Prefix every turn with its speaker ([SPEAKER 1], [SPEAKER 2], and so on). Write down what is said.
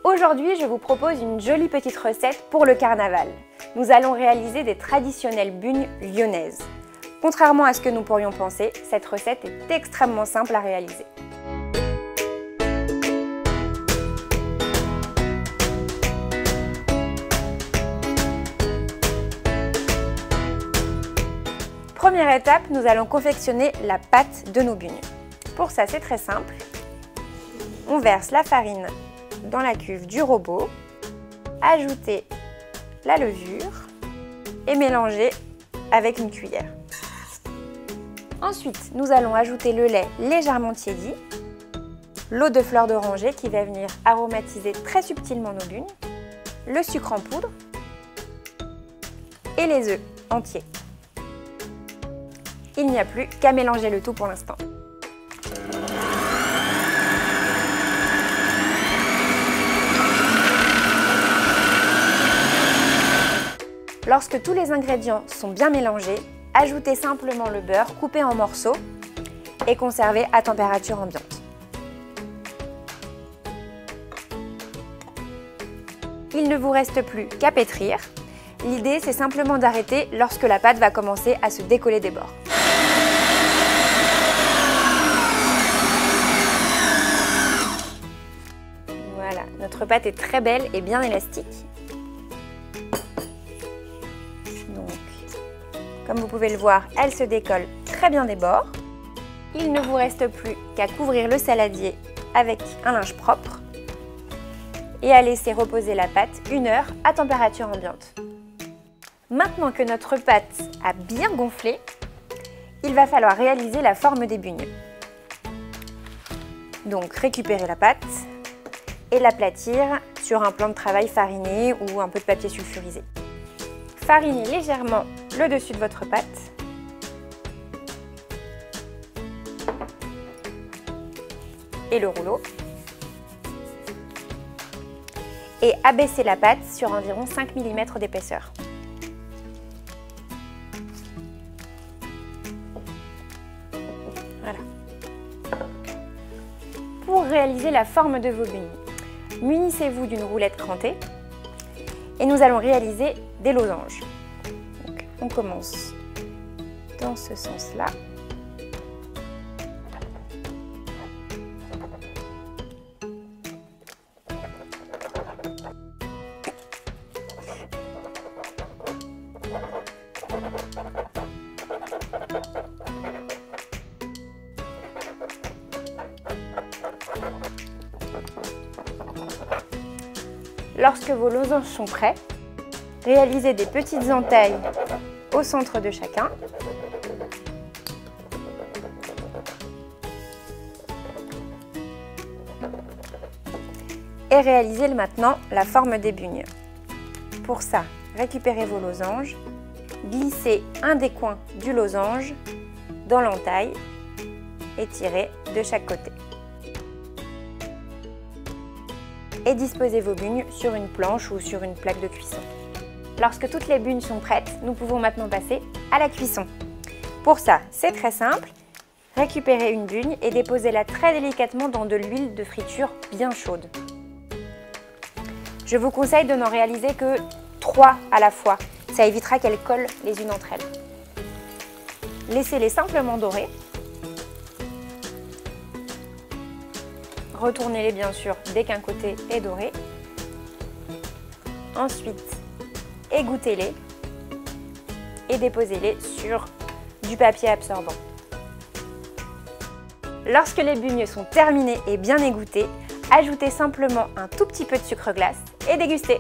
[SPEAKER 1] Aujourd'hui, je vous propose une jolie petite recette pour le carnaval. Nous allons réaliser des traditionnelles bugnes lyonnaises. Contrairement à ce que nous pourrions penser, cette recette est extrêmement simple à réaliser. Première étape, nous allons confectionner la pâte de nos bugnes. Pour ça, c'est très simple. On verse la farine dans la cuve du robot, ajouter la levure et mélanger avec une cuillère. Ensuite, nous allons ajouter le lait légèrement tiédi, l'eau de fleur d'oranger qui va venir aromatiser très subtilement nos bugnes, le sucre en poudre et les œufs entiers. Il n'y a plus qu'à mélanger le tout pour l'instant. Lorsque tous les ingrédients sont bien mélangés, ajoutez simplement le beurre coupé en morceaux et conservé à température ambiante. Il ne vous reste plus qu'à pétrir. L'idée, c'est simplement d'arrêter lorsque la pâte va commencer à se décoller des bords. Voilà, notre pâte est très belle et bien élastique. Comme vous pouvez le voir, elle se décolle très bien des bords. Il ne vous reste plus qu'à couvrir le saladier avec un linge propre et à laisser reposer la pâte 1 heure à température ambiante. Maintenant que notre pâte a bien gonflé, il va falloir réaliser la forme des bugnes. Donc récupérer la pâte et l'aplatir sur un plan de travail fariné ou un peu de papier sulfurisé. Farinez légèrement le dessus de votre pâte et le rouleau et abaissez la pâte sur environ 5 mm d'épaisseur. Voilà. Pour réaliser la forme de vos bugnes, munissez-vous d'une roulette crantée et nous allons réaliser des losanges. Donc, on commence dans ce sens-là. Lorsque vos losanges sont prêts, réalisez des petites entailles au centre de chacun. Et réalisez maintenant la forme des bugnes. Pour ça, récupérez vos losanges, glissez un des coins du losange dans l'entaille et tirez de chaque côté. Et disposez vos bugnes sur une planche ou sur une plaque de cuisson. Lorsque toutes les bugnes sont prêtes, nous pouvons maintenant passer à la cuisson. Pour ça, c'est très simple. Récupérez une bugne et déposez-la très délicatement dans de l'huile de friture bien chaude. Je vous conseille de n'en réaliser que 3 à la fois. Ça évitera qu'elles collent les unes entre elles. Laissez-les simplement dorer. Retournez-les bien sûr dès qu'un côté est doré. Ensuite, égouttez-les et déposez-les sur du papier absorbant. Lorsque les bugnes sont terminées et bien égouttées, ajoutez simplement un tout petit peu de sucre glace et dégustez.